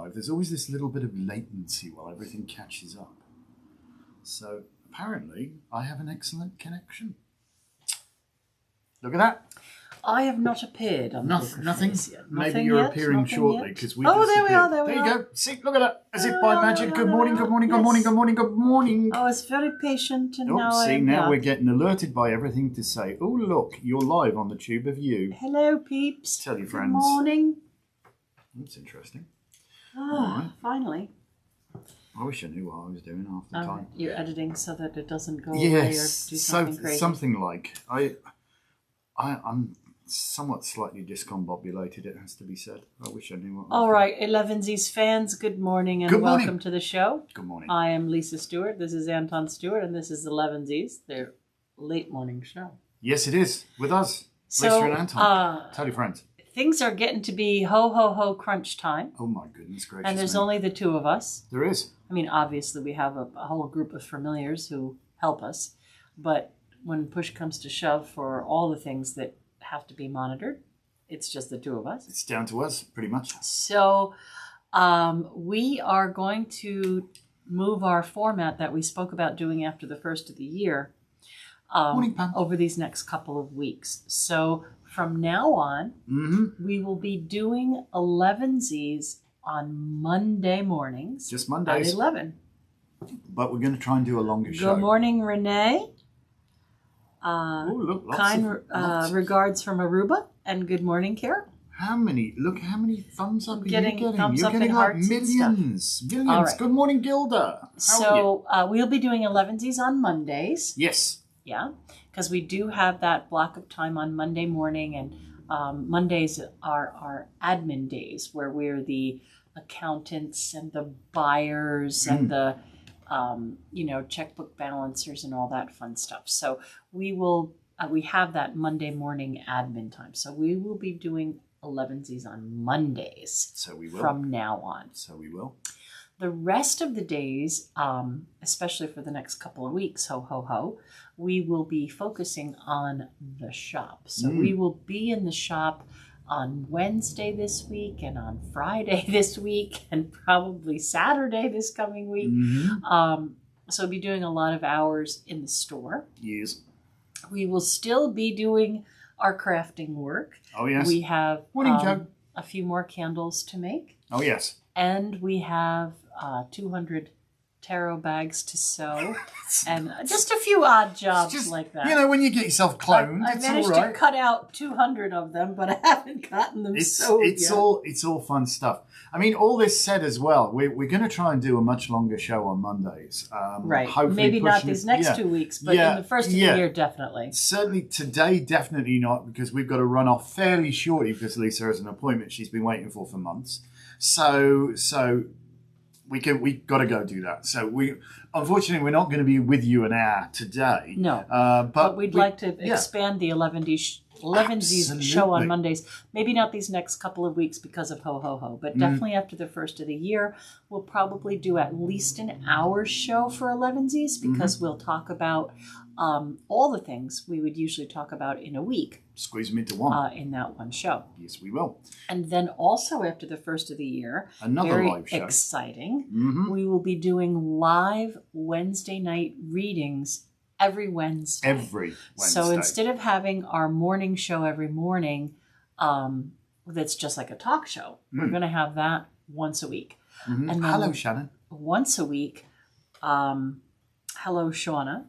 live, there's always this little bit of latency while everything catches up. So apparently I have an excellent connection. Look at that. I have not appeared on Nothing. yet. Maybe you're appearing shortly because we. Oh, there we are. There you go. See, look at that. As if by magic. Good morning. Good morning. Good morning. Good morning. Good morning. I was very patient, and now see, I'm now we're getting alerted by everything to say. Oh, look, you're live on the Tube of You. Hello, peeps. Tell your friends. Good morning. That's interesting. Right. Finally. I wish I knew what I was doing half the time. You're editing so that it doesn't go away or do something crazy. Something like I'm somewhat slightly discombobulated, it has to be said. I wish I knew what I was All right, Elevensies fans, good morning and welcome to the show. Good morning. I am Lisa Stewart, this is Anton Stewart, and this is Elevensies, their late morning show. Yes, it is, with us, So, Lisa and Anton. Tell your friends. Things are getting to be ho crunch time. Oh my goodness gracious. And there's only the two of us. There is. I mean, obviously we have a whole group of familiars who help us, but when push comes to shove for all the things that have to be monitored, it's just the two of us. It's down to us, pretty much. So we are going to move our format that we spoke about doing after the first of the year over these next couple of weeks. So from now on, we will be doing Elevensies on Monday mornings. Just Mondays. At 11. But we're going to try and do a longer show. Good morning, Renee. Look, Kind regards from Aruba, and good morning, Carol. Look how many thumbs up you're getting. Thumbs you're up getting and like hearts millions. All right. Good morning, Gilda. So we'll be doing Elevensies on Mondays. Yes. Yeah, because we do have that block of time on Monday morning, and Mondays are our admin days where we're the accountants and the buyers and the checkbook balancers and all that fun stuff. So we have that Monday morning admin time. So we will be doing Elevensies on Mondays. So we will. From now on. So we will. The rest of the days, especially for the next couple of weeks, we will be focusing on the shop. So we will be in the shop on Wednesday this week and on Friday this week and probably Saturday this coming week. So we'll be doing a lot of hours in the store. Yes. We will still be doing our crafting work. Oh, yes. We have a few more candles to make. Oh, yes. And we have 200 tarot bags to sew and just a few odd jobs like that. You know, when you get yourself cloned, I managed to cut out 200 of them, but I haven't gotten them sewed yet. It's all fun stuff. I mean, all this said as well, we're going to try and do a much longer show on Mondays. Right. Maybe not these next 2 weeks, but in the first of the year, definitely. Certainly today, definitely not, because we've got to run off fairly shortly because Lisa has an appointment she's been waiting for months. So we've got to go do that. So unfortunately, we're not going to be with you an hour today. No, but we'd like to expand the Elevensies show on Mondays. Maybe not these next couple of weeks because of but definitely after the first of the year, we'll probably do at least an hour show for Elevensies because we'll talk about all the things we would usually talk about in a week. Squeeze them into one. In that one show. Yes, we will. And then also after the first of the year, another live show. Exciting, we will be doing live Wednesday night readings every Wednesday. Every Wednesday. So instead of having our morning show every morning, that's just like a talk show, we're going to have that once a week. And then hello, Shannon. Once a week, hello, Shauna.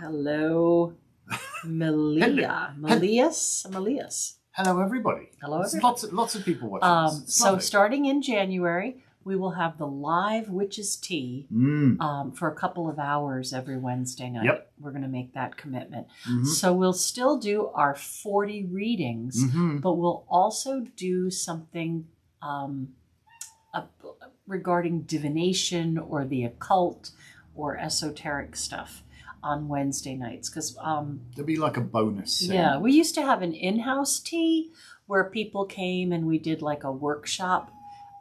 Hello, Malia. Malias. Hello, everybody. Hello, everybody. Lots of people watching. So starting in January, we will have the live Witches Tea for a couple of hours every Wednesday night. Yep. We're going to make that commitment. So we'll still do our 40 readings, but we'll also do something regarding divination or the occult or esoteric stuff on Wednesday nights. Because there'll be like a bonus. Yeah, we used to have an in-house tea where people came and we did like a workshop.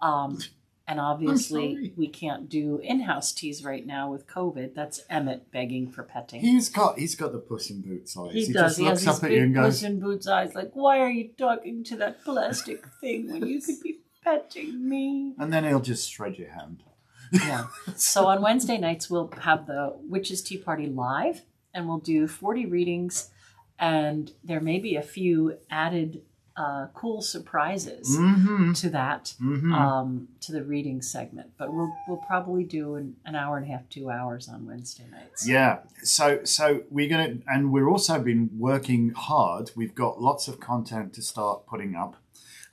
And obviously we can't do in-house teas right now with COVID. That's Emmett begging for petting. He's got the Puss in Boots eyes. He does. Just he looks has up these at you and big goes, Puss in Boots eyes. Like, why are you talking to that plastic thing when you could be petting me. And then he'll just shred your hand. Yeah. So on Wednesday nights, we'll have the Witches Tea Party live, and we'll do 40 readings, and there may be a few added cool surprises to that, to the reading segment. But we'll probably do an hour and a half, 2 hours on Wednesday nights. Yeah. So we're also been working hard. We've got lots of content to start putting up.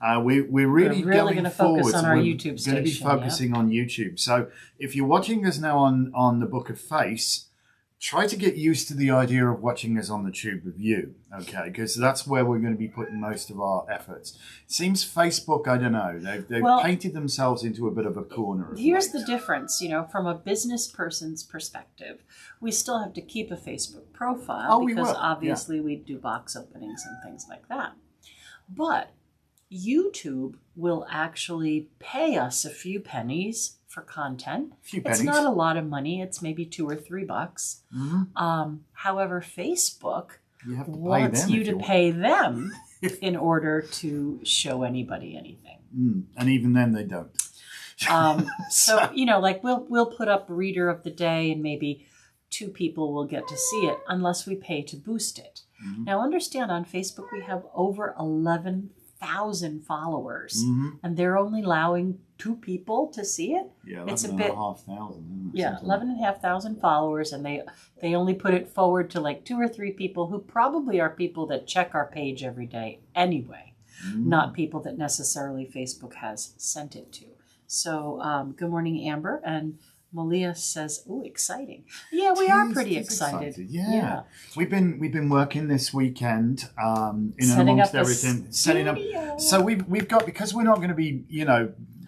We're really going to focus on our YouTube station. We're going to be focusing on YouTube. So if you're watching us now on the Book of Face, try to get used to the idea of watching us on the Tube of You, okay? Because that's where we're going to be putting most of our efforts. It seems Facebook, I don't know, they've painted themselves into a bit of a corner. Here's the difference, from a business person's perspective. We still have to keep a Facebook profile because obviously we do box openings and things like that. But YouTube will actually pay us a few pennies for content. It's not a lot of money. It's maybe $2 or $3. However, Facebook wants you to pay them in order to show anybody anything. And even then they don't. So, we'll put up Reader of the Day and maybe 2 people will get to see it unless we pay to boost it. Now, understand on Facebook we have over 11,000 followers, and they're only allowing 2 people to see it. Yeah, it's a bit. 11,500 followers, and they only put it forward to like 2 or 3 people who probably are people that check our page every day anyway, not people that necessarily Facebook has sent it to. So, good morning, Amber, and Malia says, "Oh, exciting!" Yeah, we are pretty excited. Yeah. We've been working this weekend setting up everything, setting up. So we've got, because we're not going to be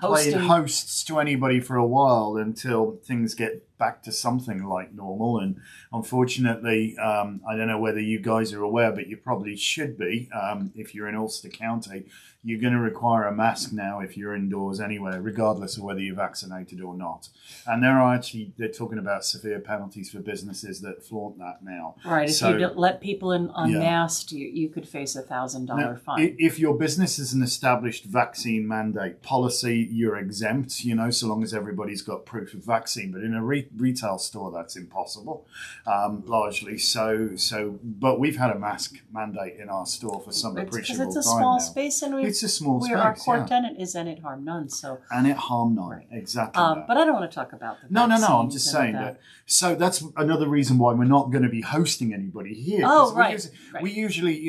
playing hosts to anybody for a while until things get back to something like normal. And unfortunately, I don't know whether you guys are aware, but you probably should be. If you're in Ulster County, you're going to require a mask now if you're indoors anywhere, regardless of whether you're vaccinated or not. And they're talking about severe penalties for businesses that flaunt that now. Right. If you don't let people in unmasked, you could face a $1,000 fine. If your business is an established vaccine mandate policy, you're exempt, so long as everybody's got proof of vaccine. But in a retail store, that's impossible, largely. But we've had a mask mandate in our store for some appreciable time now. Because it's a small space, and it's a small space. Our core tenet is, and it harm none. And it harm none, right. Exactly. But I don't want to talk about the No. I'm just saying that. So that's another reason why we're not going to be hosting anybody here. Oh, right. We usually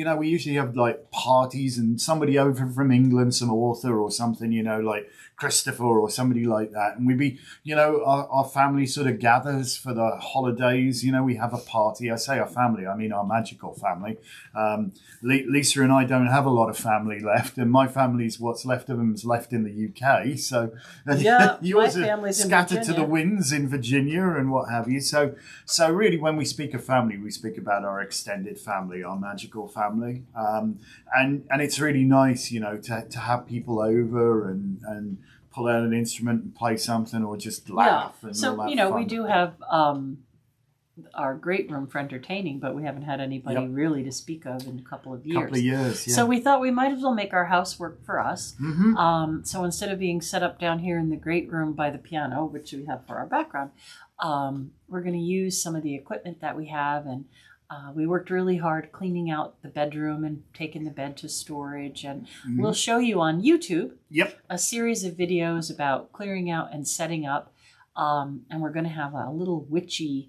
have like parties and somebody over from England, some author or something, like Christopher or somebody like that, and we'd be, our family sort of gathers for the holidays. We have a party. I say our family, I mean our magical family. Lisa and I don't have a lot of family left, and my family's what's left of them is left in the UK. So yours my family's scattered to the winds in Virginia and what have you. So really, when we speak of family, we speak about our extended family, our magical family, and it's really nice, to have people over and pull out an instrument and play something, or just laugh. Yeah. And so, all that fun. We do have our great room for entertaining, but we haven't had anybody really to speak of in a couple of years. Yeah. So we thought we might as well make our house work for us. So instead of being set up down here in the great room by the piano, which we have for our background, we're going to use some of the equipment that we have, and we worked really hard cleaning out the bedroom and taking the bed to storage. And we'll show you on YouTube a series of videos about clearing out and setting up. And we're going to have a little witchy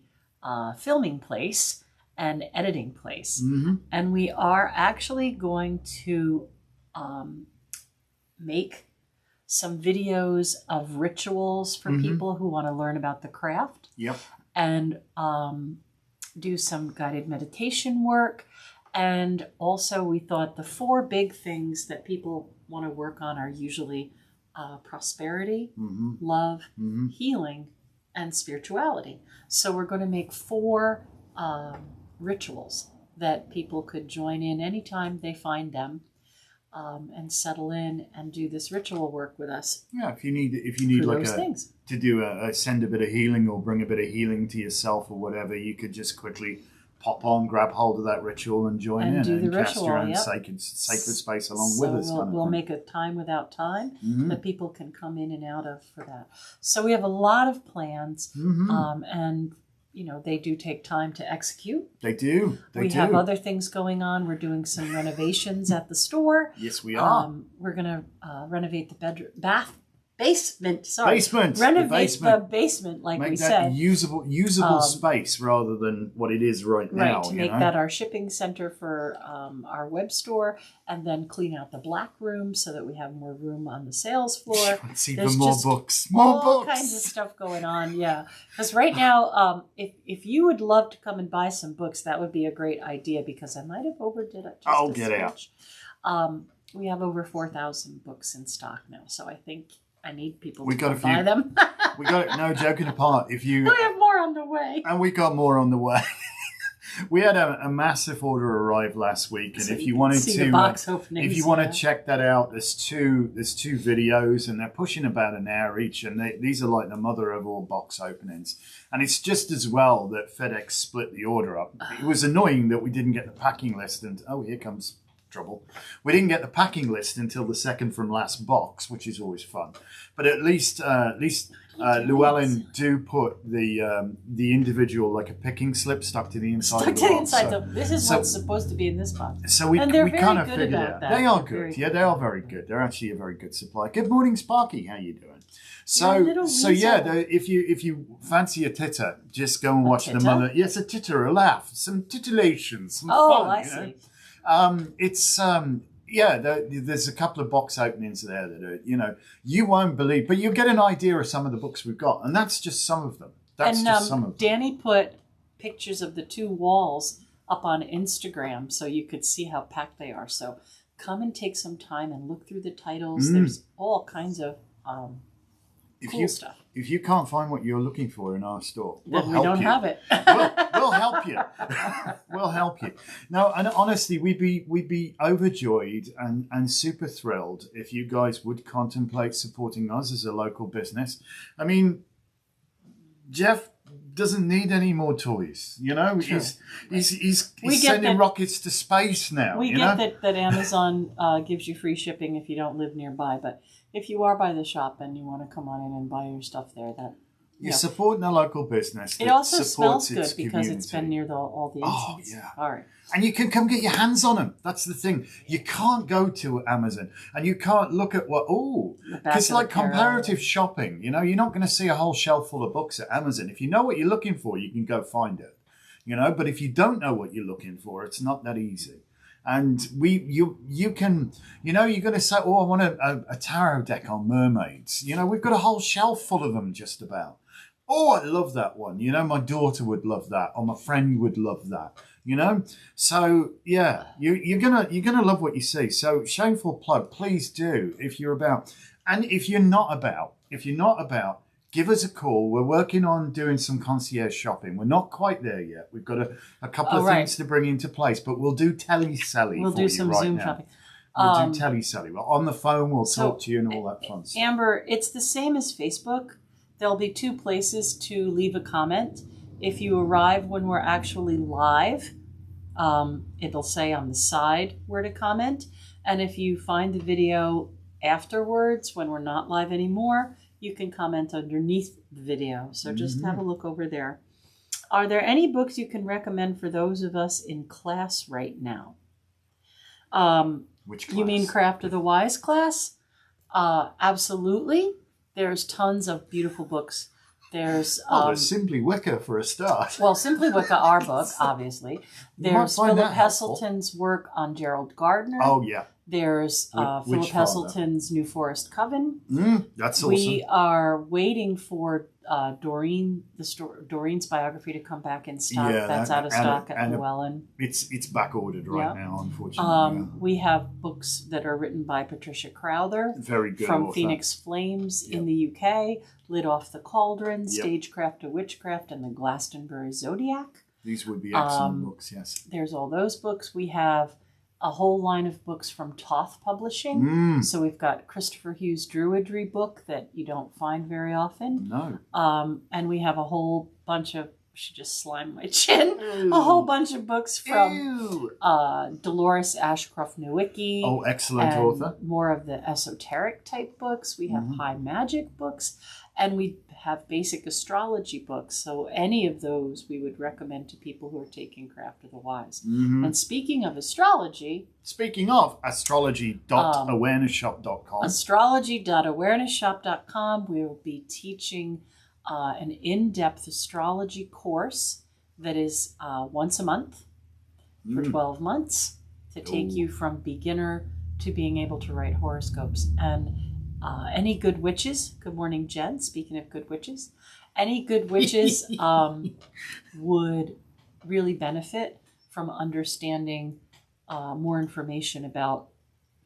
filming place and editing place. And we are actually going to make some videos of rituals for people who want to learn about the craft. And do some guided meditation work. And also we thought the 4 big things that people want to work on are usually prosperity, love, healing, and spirituality. So we're going to make 4 rituals that people could join in anytime they find them, and settle in and do this ritual work with us. Yeah, if you need like to do send a bit of healing or bring a bit of healing to yourself or whatever, you could just quickly pop on, grab hold of that ritual and join in do and the cast your ritual, own sacred space along with us. We'll make a time without time Mm-hmm. that people can come in and out of for that. So we have a lot of plans, Mm-hmm. and they do take time to execute. They do. We have other things going on. We're doing some renovations at the store. Yes, we are. We're going to renovate the basement. Sorry, Basement. Renovate the basement, like make we that said. usable space rather than what it is right now. Right, to make that our shipping center for our web store, and then clean out the black room so that we have more room on the sales floor. It's even more books. All kinds of stuff going on, yeah. Because right now, if you would love to come and buy some books, that would be a great idea, because I might have overdid it just a get smidge. Out. We have over 4,000 books in stock now, so I think I need people to buy them. We got it. No, joking apart. If you, we have more on the way, and we got more on the way. We had a massive order arrive last week, and so if you wanted to, the box openings, if you want to check that out, there's two videos, and they're pushing about an hour each, and these are like the mother of all box openings. And it's just as well that FedEx split the order up. It was annoying that we didn't get the packing list, and here comes trouble. We didn't get the packing list until the second from last box, which is always fun. But at least Llewellyn do put the individual, like a picking slip, stuck to the inside. Stuck to the inside. So this is what's supposed to be in this box. So we kind of figured it out. That. They are good. Yeah, they are very good. They're actually a very good supply. Good morning, Sparky. How you doing? If you fancy a titter, just go and watch the mother. Yes, a titter, a laugh, some titillation, some fun. I see. There's a couple of box openings there that are, you won't believe, but you'll get an idea of some of the books we've got, and that's just some of them. Just some of them. Danny put pictures of the two walls up on Instagram so you could see how packed they are. So come and take some time and look through the titles. There's all kinds of cool stuff. If you can't find what you're looking for in our store, then we don't have it. we'll help you. We'll help you. No, and honestly, we'd be overjoyed and super thrilled if you guys would contemplate supporting us as a local business. I mean, Jeff doesn't need any more toys. True. He's sending rockets to space now. We get that Amazon gives you free shipping if you don't live nearby, but if you are by the shop and you want to come on in and buy your stuff there, you're supporting a local business. It also smells good because it's been near all the incense. Oh, yeah. All right. And you can come get your hands on them. That's the thing. You can't go to Amazon and you can't look at because like comparative shopping, you're not going to see a whole shelf full of books at Amazon. If you know what you're looking for, you can go find it, but if you don't know what you're looking for, it's not that easy. And you can, you're going to say, I want a tarot deck on mermaids. We've got a whole shelf full of them just about. Oh, I love that one. My daughter would love that, or my friend would love that. So yeah, you're gonna love what you see. So shameful plug, please do if you're about, and if you're not about, give us a call. We're working on doing some concierge shopping. We're not quite there yet. We've got a couple of things to bring into place, but we'll do teleselly. We'll do some Zoom shopping. We'll do teleselly. Well, on the phone, we'll talk to you and all that fun stuff. Amber, it's the same as Facebook. There'll be two places to leave a comment. If you arrive when we're actually live, it'll say on the side where to comment. And if you find the video afterwards, when we're not live anymore, you can comment underneath the video. So just have a look over there. Are there any books you can recommend for those of us in class right now? Which class? You mean Craft of the Wise class? Absolutely. There's tons of beautiful books. There's Simply Wicca for a start. Well, Simply Wicca, our book, obviously. There's Philip Heselton's work on Gerald Gardner. Oh, yeah. There's Philip Heselton's New Forest Coven. That's awesome. We are waiting for Doreen's biography to come back in stock. Yeah, that's out of stock at Llewellyn. It's back ordered right now, unfortunately. We have books that are written by Patricia Crowther. Very good From author. Phoenix Flames in the UK, Lit Off the Cauldron, Stagecraft of Witchcraft, and the Glastonbury Zodiac. These would be excellent books, yes. There's all those books. We have a whole line of books from Toth Publishing. So we've got Christopher Hughes' Druidry book that you don't find very often. No. And we have a whole bunch of should just slime my chin. A whole bunch of books from Dolores Ashcroft Nowicki. Oh, excellent author. More of the esoteric type books. We have high magic books, and we have basic astrology books. So any of those we would recommend to people who are taking Craft of the Wise. And speaking of astrology... astrology.awarenessshop.com. Astrology.awarenessshop.com. We will be teaching an in-depth astrology course that is once a month for 12 months to take you from beginner to being able to write horoscopes. And any good witches, good morning, Jen, speaking of good witches, any good witches would really benefit from understanding more information about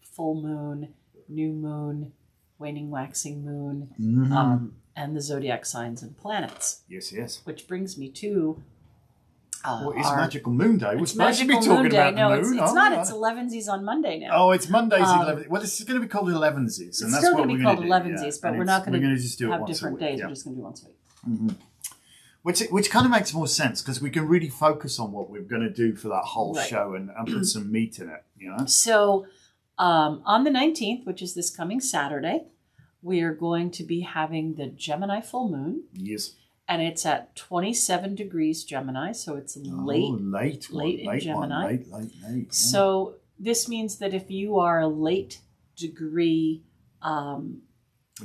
full moon, new moon, waning, waxing moon, and the zodiac signs and planets. Yes, yes. Which brings me to... what is Magickal Moonday? We're supposed to be Magickal talking Moonday. about No, the moon. it's not. It's Elevensies on Monday now. Oh, it's Monday's 11th. Well, this is going to be called Elevensies. It's still going to be called Elevensies, but we're not going to just do it have once different a week. days. Yeah. We're just going to do once a week. Which kind of makes more sense because we can really focus on what we're going to do for that whole show and put some meat in it, you know? So on the 19th, which is this coming Saturday, we are going to be having the Gemini full moon. Yes. And it's at 27 degrees Gemini, so it's late in Gemini. Late. Yeah. So this means that if you are a late degree what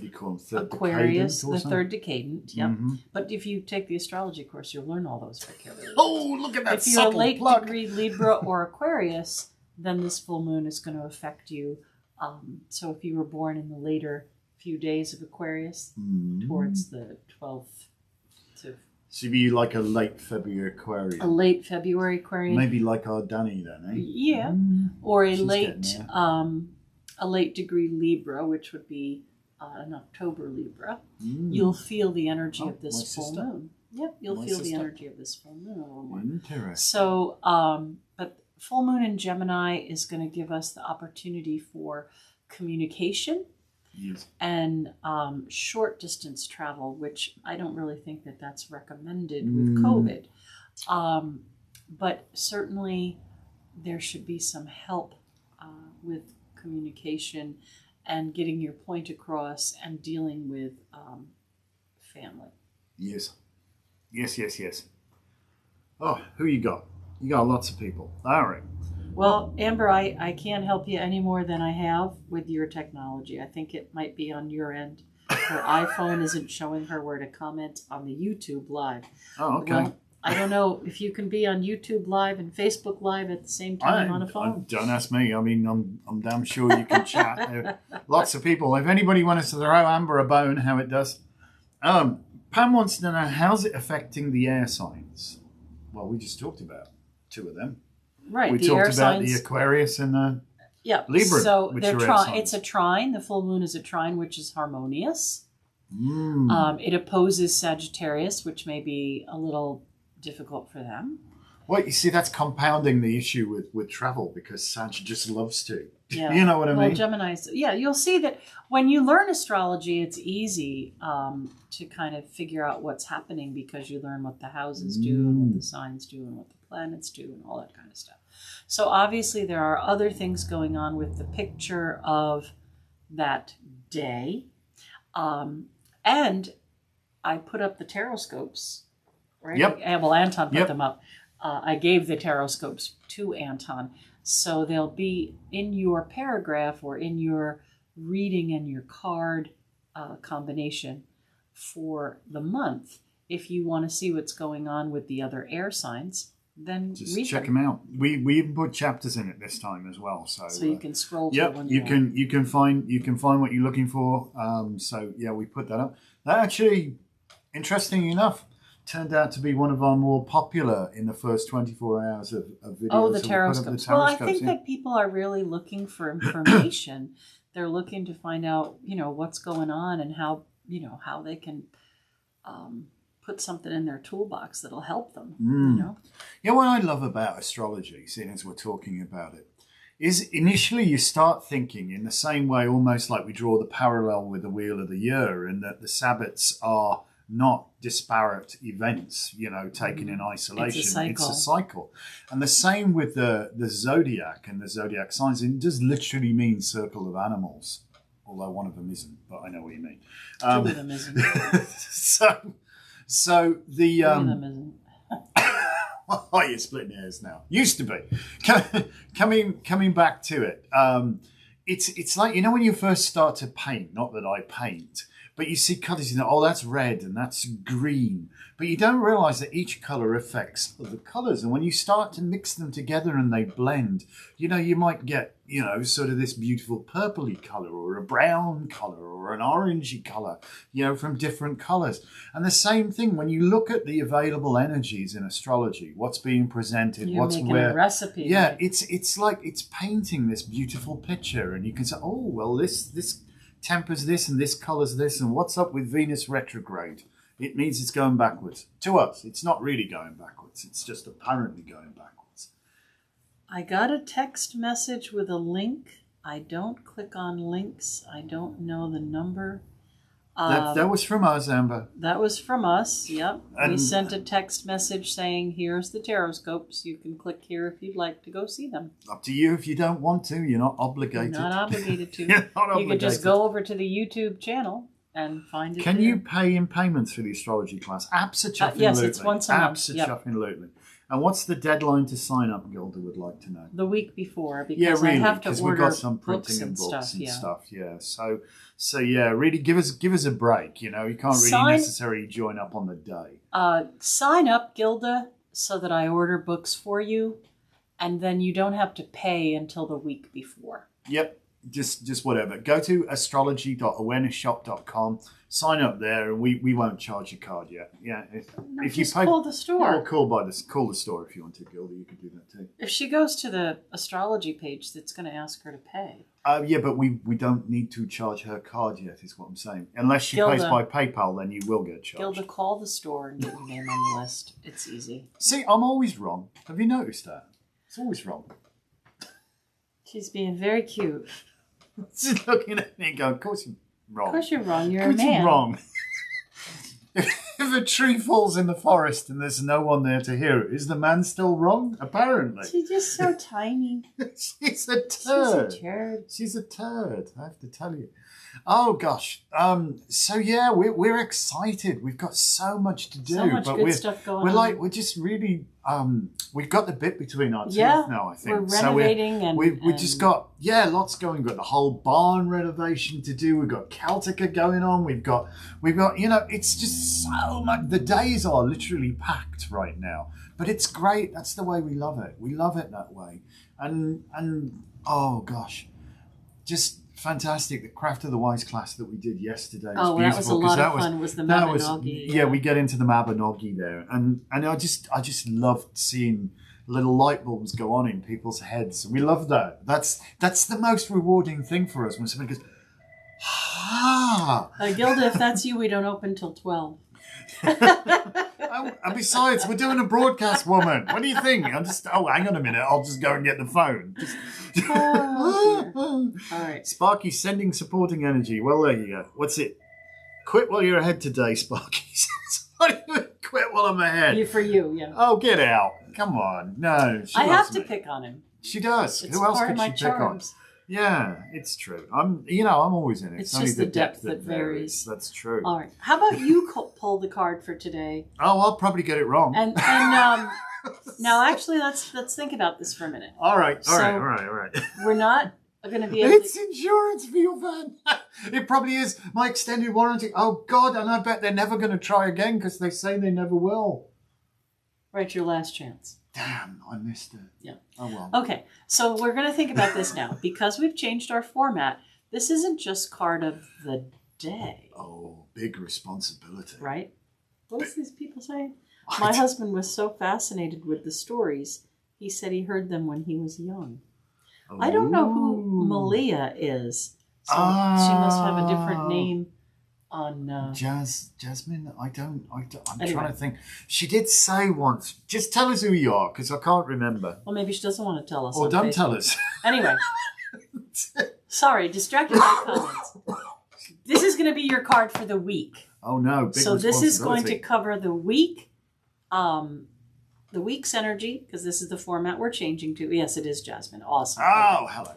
do you call them? Third Aquarius, decadent or the something? third decadent, yep. But if you take the astrology course, you'll learn all those vocabulary. Oh, look at that If you're a subtle late plug. degree Libra or Aquarius, then this full moon is going to affect you. So if you were born in the later few days of Aquarius, towards the 12th to... So you'd be like a late February Aquarian. A late February Aquarian. Maybe like our Danny then, eh? Yeah. Or a She's late degree Libra, which would be an October Libra. You'll feel the energy of this full moon. Yep, you'll feel the energy of this full moon a little more. Interesting. So, but full moon in Gemini is going to give us the opportunity for communication and short distance travel, which I don't really think that that's recommended with COVID. But certainly there should be some help with communication and getting your point across and dealing with family. Yes. Oh, who you got? You got lots of people. All right. Well, Amber, I can't help you any more than I have with your technology. I think it might be on your end. Her iPhone isn't showing her where to comment on the YouTube Live. Oh, okay. Well, I don't know if you can be on YouTube Live and Facebook Live at the same time on a phone. Don't ask me. I mean, I'm damn sure you can chat. Lots of people. If anybody wants to throw Amber a bone, how it does. Pam wants to know, how's it affecting the air signs? Well, we just talked about two of them. Right. We the talked air about signs, the Aquarius and the yeah. Libra. So which they're are air signs. it's a trine. The full moon is a trine, which is harmonious. It opposes Sagittarius, which may be a little difficult for them. Well, you see, that's compounding the issue with travel because Sag just loves to. Yeah. You know what I mean? Well, Gemini's, yeah, you'll see that when you learn astrology, it's easy to kind of figure out what's happening because you learn what the houses do and what the signs do and what the planets do and all that kind of stuff. So obviously there are other things going on with the picture of that day. And I put up the taroscopes, right? Yep. Well, Anton put them up. I gave the taroscopes to Anton. So they'll be in your paragraph or in your reading and your card combination for the month. If you want to see what's going on with the other air signs, then just read check them out. We even put chapters in it this time as well. So you can scroll to yep, one. you can find what you're looking for. So yeah, we put that up. That actually, interesting enough, turned out to be one of our more popular in the first 24 hours of videos. Oh, the taroscopes. Well, I think that people are really looking for information. They're looking to find out, what's going on and how they can put something in their toolbox that'll help them. Yeah, what I love about astrology, seeing as we're talking about it, is initially you start thinking in the same way, almost like we draw the parallel with the Wheel of the Year, and that the Sabbats are not disparate events, taken in isolation. It's a cycle. And the same with the zodiac and the zodiac signs. It does literally mean circle of animals, although one of them isn't, but I know what you mean. Two of them isn't. so the... Three of them isn't. Oh, you're splitting hairs now. Used to be. Coming back to it. It's like, when you first start to paint, not that I paint, but you see colours, that's red and that's green. But you don't realise that each colour affects other colours. And when you start to mix them together and they blend, you might get, sort of this beautiful purpley colour or a brown colour or an orangey colour, from different colours. And the same thing, when you look at the available energies in astrology, what's being presented, You're what's making where. a recipe. Yeah, it's like it's painting this beautiful picture. And you can say, oh, well, this tempers this and this colours this, and what's up with Venus retrograde? It means it's going backwards. To us, it's not really going backwards. It's just apparently going backwards. I got a text message with a link. I don't click on links. I don't know the number. That was from us, Amber. That was from us, yep. And we sent a text message saying, here's the taroscopes. You can click here if you'd like to go see them. Up to you if you don't want to. You're not obligated. You're not obligated to. You're not obligated. You could just go over to the YouTube channel and find it. Can there. you pay in payments for the astrology class? Absolutely. Yes, it's once a month. Absolutely. And what's the deadline to sign up, Gilda would like to know? The week before, because I have to order we've got some books printing and books and stuff. stuff. Yeah. So yeah, really give us a break. You can't really necessarily join up on the day. Sign up, Gilda, so that I order books for you, and then you don't have to pay until the week before. Yep. Just whatever. Go to astrology.awarenessshop.com. Sign up there, and we won't charge your card yet. Yeah, if you pay, call the store. Or call the store if you want to, Gilda. You can do that too. If she goes to the astrology page, that's going to ask her to pay. Yeah, but we don't need to charge her card yet, is what I'm saying. Unless she pays by PayPal, then you will get charged. Gilda, call the store and get your name on the list. It's easy. See, I'm always wrong. Have you noticed that? It's always wrong. She's being very cute. She's looking at me and going, of course you're wrong. Of course you're wrong. You're a man. You're wrong. If a tree falls in the forest and there's no one there to hear it, is the man still wrong? Apparently. She's just so tiny. She's a turd. She's a turd, I have to tell you. Oh, gosh. So, yeah, we're excited. We've got so much to do. So much good stuff going on. We're just really... we've got the bit between our teeth now, I think. We're renovating we've just got, lots going. We've got the whole barn renovation to do. We've got Celtica going on. We've got, it's just so much. The days are literally packed right now. But it's great. That's the way we love it. We love it that way. And oh, gosh, just... fantastic. The Craft of the Wise class that we did yesterday was beautiful. That was a lot of fun. Was the Mabinogi. We get into the Mabinogi there. And I just loved seeing little light bulbs go on in people's heads. We love that. That's the most rewarding thing for us when somebody goes, Gilda, if that's you, we don't open till 12. And besides, we're doing a broadcast, woman. What do you think? Hang on a minute. I'll just go and get the phone. All right. Sparky sending supporting energy. Well, there you go. What's it? Quit while you're ahead today, Sparky. What do you mean, quit while I'm ahead? For you, yeah. Oh, get out. Come on. No, I have to pick on him. She does. It's Who else part could of my she pick on? charms. Yeah, it's true. I'm always in it. It's just the depth that varies. That's true. All right. How about you pull the card for today? Oh, I'll probably get it wrong. And now, actually, let's think about this for a minute. All right. We're not going to be able It's insurance for your van. It probably is. My extended warranty. Oh, God, and I bet they're never going to try again because they say they never will. Right, your last chance. Damn, I missed it. Yeah. Oh, well. Okay, so we're going to think about this now. Because we've changed our format, this isn't just card of the day. Oh, big responsibility. Right? What is these people saying? My husband was so fascinated with the stories, he said he heard them when he was young. Oh. I don't know who Malia is, so she must have a different name on... Jasmine? I'm trying to think. She did say once, just tell us who you are, because I can't remember. Well, maybe she doesn't want to tell us. Or don't tell us. Anyway. Sorry, distracted by comments. This is going to be your card for the week. Oh no, big So this is going to responsibility. cover the week, the week's energy, because this is the format we're changing to. Yes, it is Jasmine. Awesome. Oh, hello.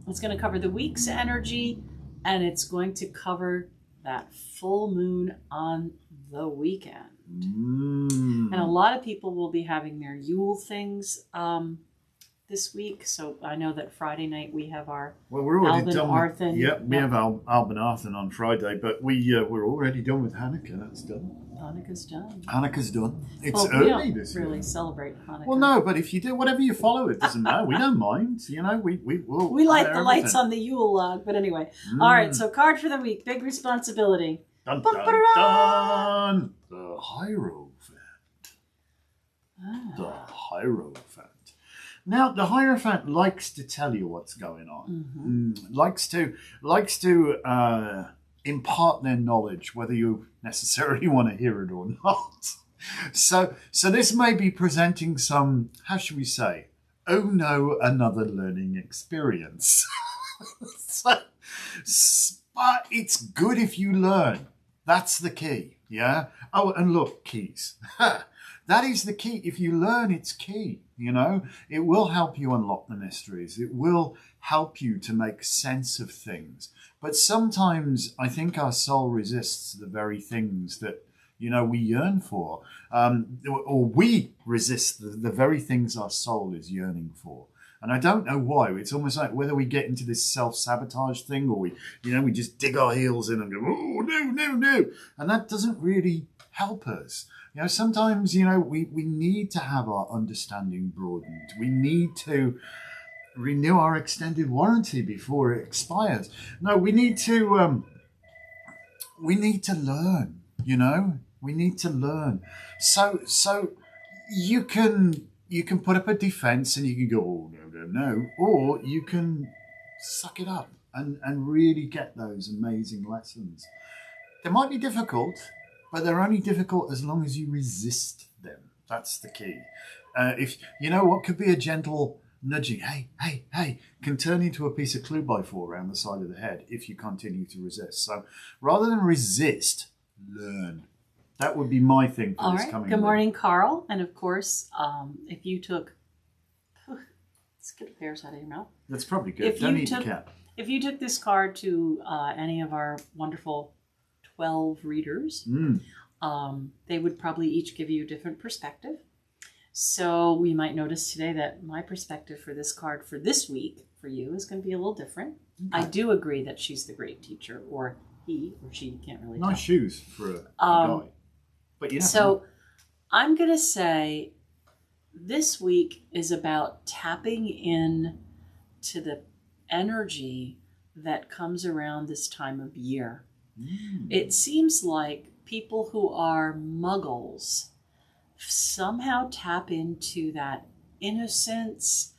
It's going to cover the week's energy, and it's going to cover that full moon on the weekend. And a lot of people will be having their Yule things this week. So I know that Friday night we have our Well, we're already Alban done. Arthan. Yep, we have Alban Arthan on Friday, but we're already done with Hanukkah. That's done. Hanukkah's done. Hanukkah's done. It's Well, we early don't this year. really celebrate Hanukkah. Well, no, but if you do whatever you follow, it doesn't matter. We don't mind. You know, we light the lights on the Yule log, but anyway. All right, so card for the week, big responsibility. Dun, dun, dun. The Hierophant. The Hierophant. Now, the Hierophant likes to tell you what's going on. Likes to impart their knowledge, whether you necessarily want to hear it or not. So this may be presenting some, how should we say, oh no, another learning experience. But it's good if you learn. That's the key, yeah? Oh, and look, keys. That is the key. If you learn, it's key, you know? It will help you unlock the mysteries. It will help you to make sense of things. But sometimes I think our soul resists the very things that, you know, we yearn for. Or we resist the very things our soul is yearning for. And I don't know why. It's almost like whether we get into this self-sabotage thing or we just dig our heels in and go, oh, no. And that doesn't really help us. You know, sometimes, you know, we need to have our understanding broadened. We need to renew our extended warranty before it expires. No, we need to learn, you know? We need to learn. So you can put up a defense and you can go, oh, no. Or you can suck it up and really get those amazing lessons. They might be difficult, but they're only difficult as long as you resist them. That's the key. If you know what could be a gentle nudging, hey, can turn into a piece of 2x4 around the side of the head if you continue to resist. So rather than resist, learn. That would be my thing for this coming week. Good morning, Carl. And of course, if you took... Let's get the hairs out of your mouth. That's probably good. Don't eat the cat. If you took this card to any of our wonderful 12 readers, they would probably each give you a different perspective. So we might notice today that my perspective for this card for this week for you is going to be a little different. Okay. I do agree that she's the great teacher, or he or she, can't really tell. Nice shoes for a guy. But yeah. So I'm going to say this week is about tapping in to the energy that comes around this time of year. It seems like people who are muggles somehow tap into that innocence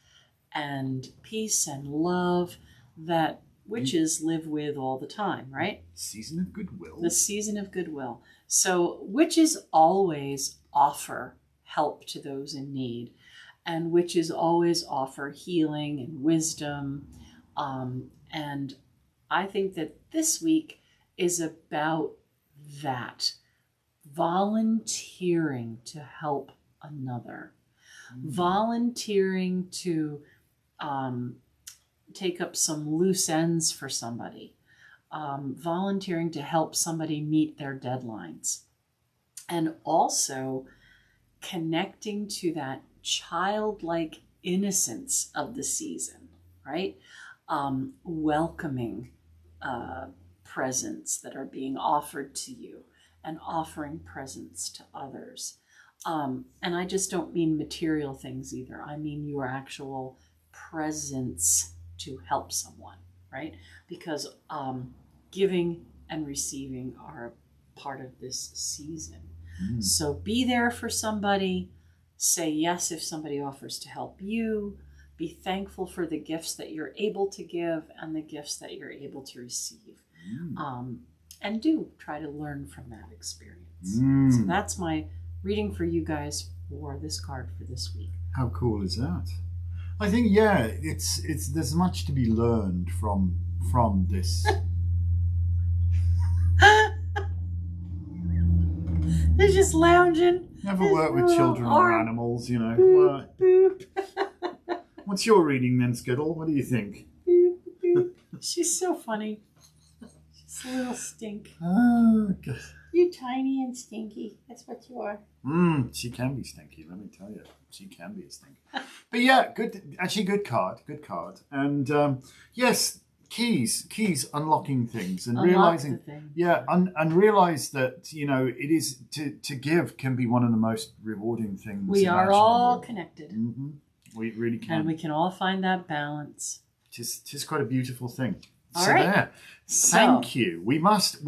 and peace and love that witches live with all the time, right? Season of goodwill. The season of goodwill. So witches always offer help to those in need, and witches always offer healing and wisdom. And I think that this week is about that. Volunteering to help another. Volunteering to take up some loose ends for somebody. Volunteering to help somebody meet their deadlines. And also connecting to that childlike innocence of the season, right? Welcoming presents that are being offered to you and offering presents to others. And I just don't mean material things either. I mean your actual presence to help someone, right? Because giving and receiving are part of this season. So be there for somebody. Say yes if somebody offers to help you. Be thankful for the gifts that you're able to give and the gifts that you're able to receive. And do try to learn from that experience. So that's my reading for you guys for this card for this week. How cool is that? I think, yeah, it's there's much to be learned from this. They're just lounging. Never work with children or animals, you know. Boop, boop. What's your reading then, Skittle? What do you think? Boop, boop. She's so funny. She's a little stink. Oh, God. You're tiny and stinky. That's what you are. She can be stinky, let me tell you. She can be a stink. But yeah, good. Actually, good card. Good card. And yes, keys unlocking things and realizing, and realize that, you know, it is to give can be one of the most rewarding things. We are all connected. Mm-hmm. We really can. And we can all find that balance. Just quite a beautiful thing. All so right. there. Thank you. We must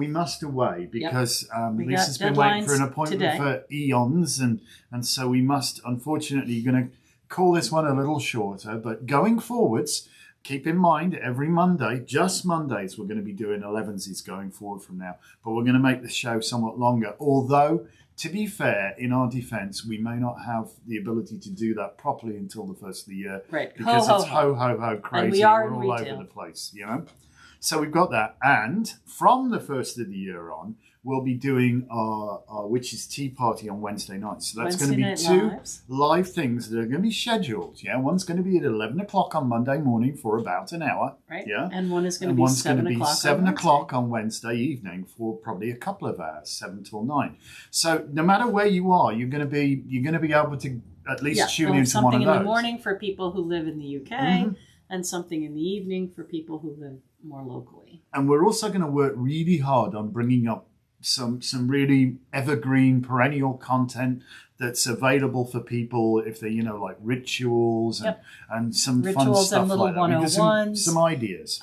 away because Lisa's been waiting for an appointment today. for eons, and so we must, unfortunately, going to call this one a little shorter. But going forwards, keep in mind every Monday, just Mondays, we're going to be doing Elevensies going forward from now. But we're going to make the show somewhat longer. Although, to be fair, in our defence, we may not have the ability to do that properly until the first of the year, right? Because it's ho crazy. And we are We're all over the place, you know. So we've got that, and from the first of the year on, we'll be doing our Witch's Tea Party on Wednesday nights. So that's going to be two live things that are going to be scheduled. Yeah, one's going to be at 11 o'clock on Monday morning for about an hour. Right. Yeah, and one is going to be 7 o'clock on Wednesday evening for probably a couple of hours, 7 till 9. So no matter where you are, you're going to be able to at least tune into one of those. Something in the morning for people who live in the UK, and something in the evening for people who live more locally. And we're also going to work really hard on bringing up some really evergreen perennial content that's available for people if they, you know, like rituals and some fun stuff and little like that. 101s. Some ideas.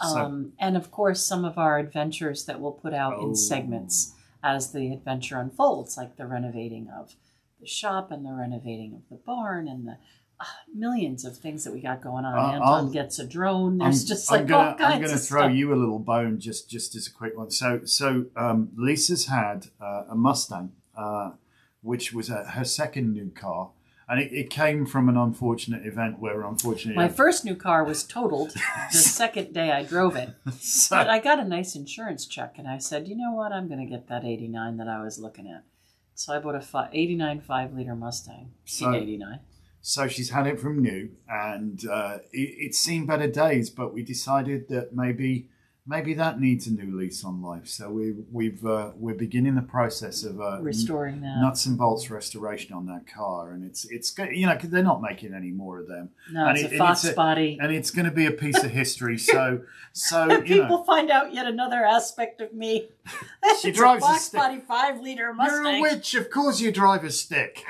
And of course, some of our adventures that we'll put out in segments as the adventure unfolds, like the renovating of the shop and the renovating of the barn and the millions of things that we got going on. Anton gets a drone. There's all kinds of stuff. I'm going to throw you a little bone just as a quick one. So Lisa's had a Mustang, which was her second new car. And it came from an unfortunate event where, unfortunately... My first new car was totaled the second day I drove it. But I got a nice insurance check, and I said, you know what? I'm going to get that 89 that I was looking at. So I bought a 89 5-liter Mustang, 89. So she's had it from new, and it's seen better days. But we decided that maybe that needs a new lease on life. So we're beginning the process of restoring that nuts and bolts restoration on that car, and it's you know, 'cause they're not making any more of them. No, and it's a Fox body, and it's going to be a piece of history. So people find out yet another aspect of me. She drives a Fox body 5-liter Mustang. You're a witch, of course. You drive a stick.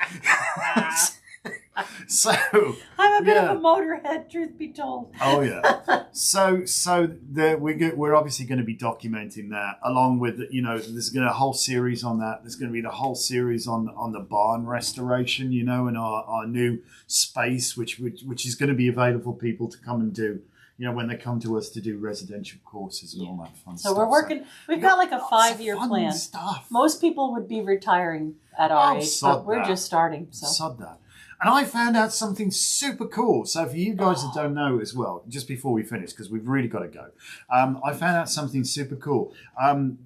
So I'm a bit of a motorhead, truth be told. Oh yeah. So we're obviously going to be documenting that, along with, you know, there's going to be a whole series on that. There's going to be the whole series on the barn restoration, you know, and our new space, which is going to be available for people to come and do, you know, when they come to us to do residential courses and all that fun stuff. So we're working. We've got like a 5-year plan. Stuff. Most people would be retiring at our age, but we're just starting. So. Sod that. And I found out something super cool. So for you guys that don't know as well, just before we finish, because we've really got to go, I found out something super cool.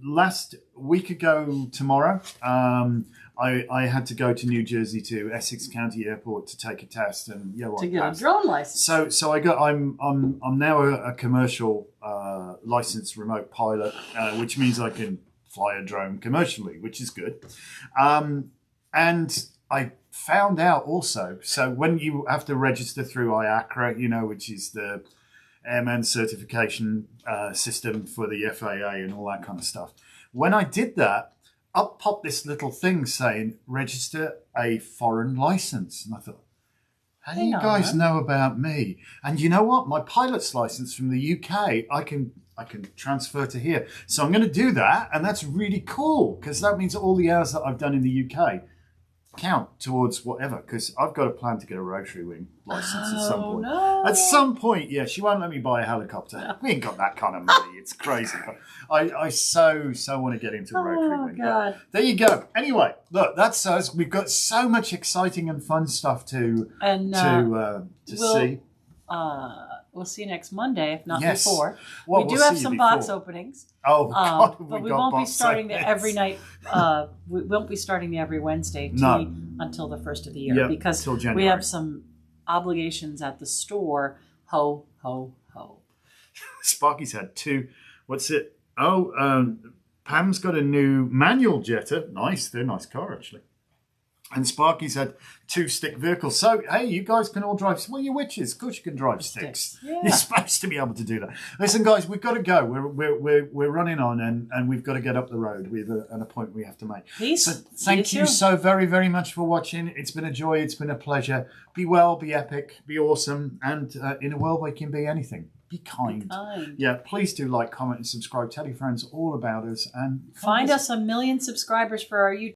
Last week ago tomorrow, I had to go to New Jersey to Essex County Airport to take a test and to get a drone license. So I'm now a commercial licensed remote pilot, which means I can fly a drone commercially, which is good. And I found out also, so when you have to register through IACRA, you know, which is the airman certification system for the FAA and all that kind of stuff. When I did that, up popped this little thing saying, register a foreign license. And I thought, how do you guys know about me? And you know what? My pilot's license from the UK, I can transfer to here. So I'm going to do that. And that's really cool, because that means all the hours that I've done in the UK count towards whatever, because I've got a plan to get a rotary wing license at some point. No. At some point, yeah, she won't let me buy a helicopter. No. We ain't got that kind of money. It's crazy. But I so want to get into a rotary wing. God. But there you go. Anyway, look, that's us. We've got so much exciting and fun stuff to see. we'll see you next Monday, if not Yes. before. Well, we do we'll have see some you box before. openings. Oh, God, but we won't be starting every night. We won't be starting the every Wednesday until the first of the year, because we have some obligations at the store. Ho, ho, ho. Sparky's had 2. What's it? Oh, Pam's got a new manual Jetta. Nice. They're a nice car, actually. And Sparky's had 2 stick vehicles. So, hey, you guys can all drive. Well, you're witches. Of course you can drive sticks. Yeah. You're supposed to be able to do that. Listen, guys, we've got to go. We're running on, and we've got to get up the road. We have an appointment we have to make. Please. So thank you so very, very much for watching. It's been a joy. It's been a pleasure. Be well, be epic, be awesome. And in a world where you can be anything, be kind. Be kind. Yeah, please do like, comment, and subscribe. Tell your friends all about us. And find us 1 million subscribers for our YouTube.